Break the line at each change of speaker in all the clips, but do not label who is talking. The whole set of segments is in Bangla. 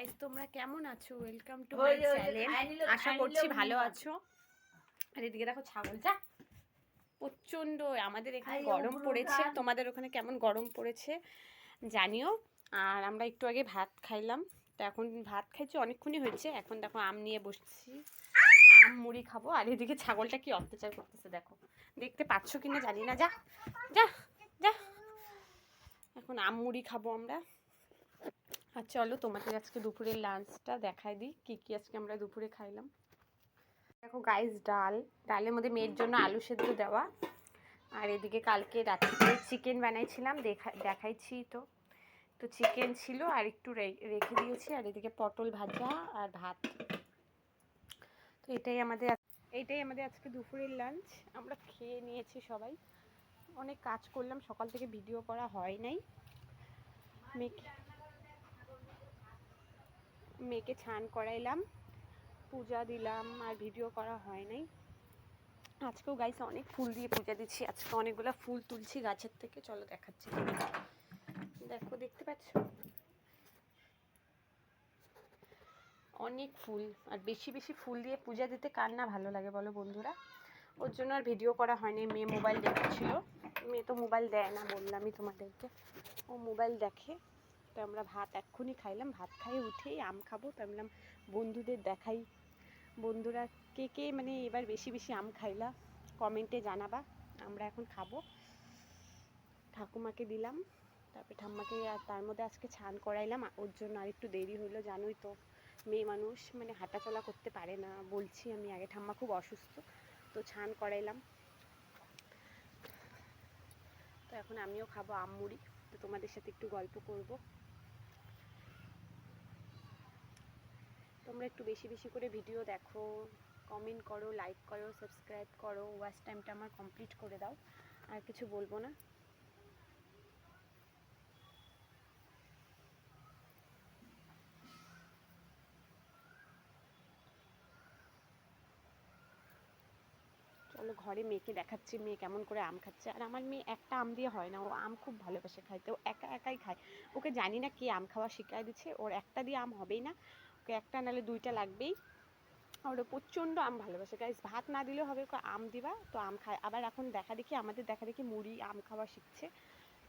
গাইস তোমরা কেমন আছো? Welcome to my channel. আশা করছি ভালো আছো। আর এদিকে দেখো ছাগল যা প্রচন্ড আমাদের এখানে গরম পড়েছে, তোমাদের ওখানে কেমন গরম পড়েছে জানিও। আর আমরা একটু আগে ভাত খাইলাম, তো এখন ভাত খাইছি অনেকক্ষণই হয়েছে। এখন দেখো আম নিয়ে বসছি, আম মুড়ি খাবো। আর এদিকে ছাগলটা কি অত্যাচার করতেছে দেখো, দেখতে পাচ্ছ কিনা জানি না। যা যা যা, এখন আম মুড়ি খাবো আমরা। আর চলো তোমাদের আজকে দুপুরের লাঞ্চটা দেখাই দিই, কি কি আজকে আমরা দুপুরে খাইলাম। দেখো গাইস, ডালের মধ্যে মেয়ের জন্য আলু সেদ্ধ দেওয়া। আর এদিকে কালকে রাত্রে চিকেন বানাইছিলাম, দেখাইছি তো। তো চিকেন ছিল আর একটু রেখে দিয়েছি। আর এদিকে পটল ভাজা আর ভাত। তো এটাই আমাদের আজকে দুপুরের লাঞ্চ। আমরা খেয়ে নিয়েছি সবাই। অনেক কাজ করলাম, সকাল থেকে ভিডিও করা হয় নাই। মেয়েকে স্নান করাইলাম, পূজা দিলাম, আর ভিডিও করা হয় নাই। আজকেও গাইস অনেক ফুল দিয়ে পূজা দিচ্ছি। আজকে অনেকগুলো ফুল তুলছি গাছের থেকে, চলো দেখাচ্ছি। দেখো, দেখতে পাচ্ছ অনেক ফুল। আর বেশি বেশি ফুল দিয়ে পূজা দিতে কার না ভালো লাগে বলো বন্ধুরা। ওর জন্য আর ভিডিও করা হয়নি। মেয়ে মোবাইল দেখছিল, মেয়ে তো মোবাইল দেয় না, বললামই তোমাদেরকে, ও মোবাইল দেখে। তো আমরা ভাত এক্ষুনি খাইলাম, ভাত খাইয়ে উঠেই আম খাবো। তো আমি বললাম বন্ধুদের দেখাই, বন্ধুরা কে কে মানে এবার বেশি বেশি আম খাইলা কমেন্টে জানাবা। আমরা এখন খাবো, ঠাকুমাকে দিলাম, তারপরে ঠাম্মাকে। আর তার মধ্যে আজকে স্নান করাইলাম, ওর জন্য আর একটু দেরি হইলো। জানোই তো মেয়ে মানুষ মানে হাঁটাচলা করতে পারে না, বলছি আমি আগে, ঠাম্মা খুব অসুস্থ। তো স্নান করাইলাম। তো এখন আমিও খাবো আম মুড়ি। তো তোমাদের সাথে একটু গল্প করব। তোমরা একটু বেশি বেশি করে ভিডিও দেখো, কমেন্ট করো, লাইক করো, সাবস্ক্রাইব করো। ওয়াচ টাইমটা আমার কমপ্লিট করে দাও। আর কিছু বলবো না। চলো ঘরে মেয়েকে দেখাচ্ছি মেয়ে কেমন করে আম খাচ্ছে। আর আমার মেয়ে একটা আম দিয়ে হয় না, ও আম খুব ভালোবাসে খাইতে, ও একা একাই খায়। ওকে জানি না কি আম খাওয়া শিখাই দিচ্ছে, ওর একটা দিয়ে আম হবেই না, ওকে একটা নাহলে দুইটা লাগবেই। আর ও প্রচণ্ড আম ভালোবাসে গাইস, ভাত না দিলেও হবে, ওকে আম দিবা তো আম খায়। আবার এখন আমাদের দেখা দেখি মুড়ি আম খাওয়া শিখছে।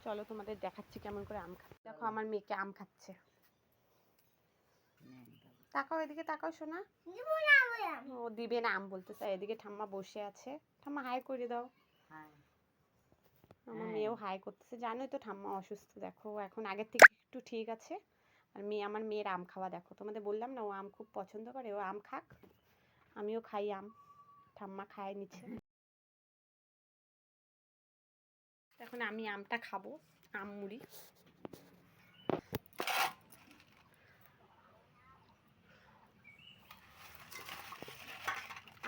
চলো তোমাদের দেখাচ্ছি কেমন করে আম খায়। দেখো আমার মেয়েকে আম খাচ্ছে, তাকাও এদিকে, তাকাও শোনা। ও দিবে না আম বলতেছে। এদিকে ঠাম্মা বসে আছে, ঠাম্মা হাই করে দাও। আমার মেয়েও হাই করতেছে। জানোই তো ঠাম্মা অসুস্থ, দেখো এখন আগের থেকে একটু ঠিক আছে। আর আমার মেয়ের আম খাওয়া দেখো, তোমাদের বললাম না ও আম খুব পছন্দ করে, ও আম খাক, আমিও খাই আম। ঠাম্মা খায় নিচ্ছে। এখন আমি আমটা খাবো, আম মুড়ি।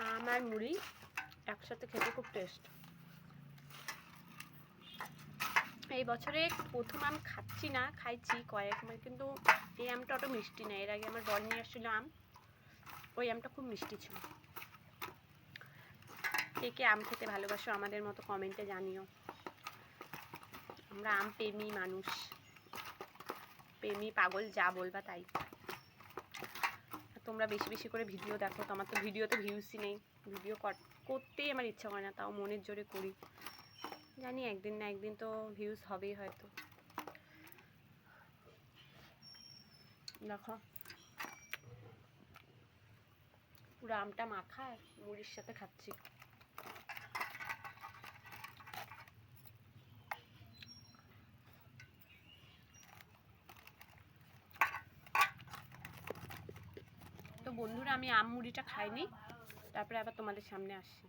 আম আর মুড়ি একসাথে খেতে খুব টেস্ট। এই বছরে প্রথম আম খাচ্ছি না, খাইছি কয়েকবার, কিন্তু এই আমটা অত মিষ্টি না। এর আগে আমার বর নিয়ে আসছিল আম, ওই আমটা খুব মিষ্টি ছিল। কে কে আম খেতে ভালোবাসো আমাদের মতো কমেন্টে জানিও। আমরা আম প্রেমী মানুষ, প্রেমী পাগল, যা বলবা তাই। তোমরা বেশি বেশি করে ভিডিও দেখো। তো আমার তো ভিডিওতে ভিউসই নেই, ভিডিও করতেই আমার ইচ্ছা করে না, তাও মনের জোরে করি। জানি একদিন না একদিন তো ভিউজ হবেই হয়তো। দেখো পুরো আমটা মাখা মুড়ির সাথে খাচ্ছি। তো বন্ধুরা আমি আম মুড়িটা খাইনি, তারপরে আবার তোমাদের সামনে আসছি।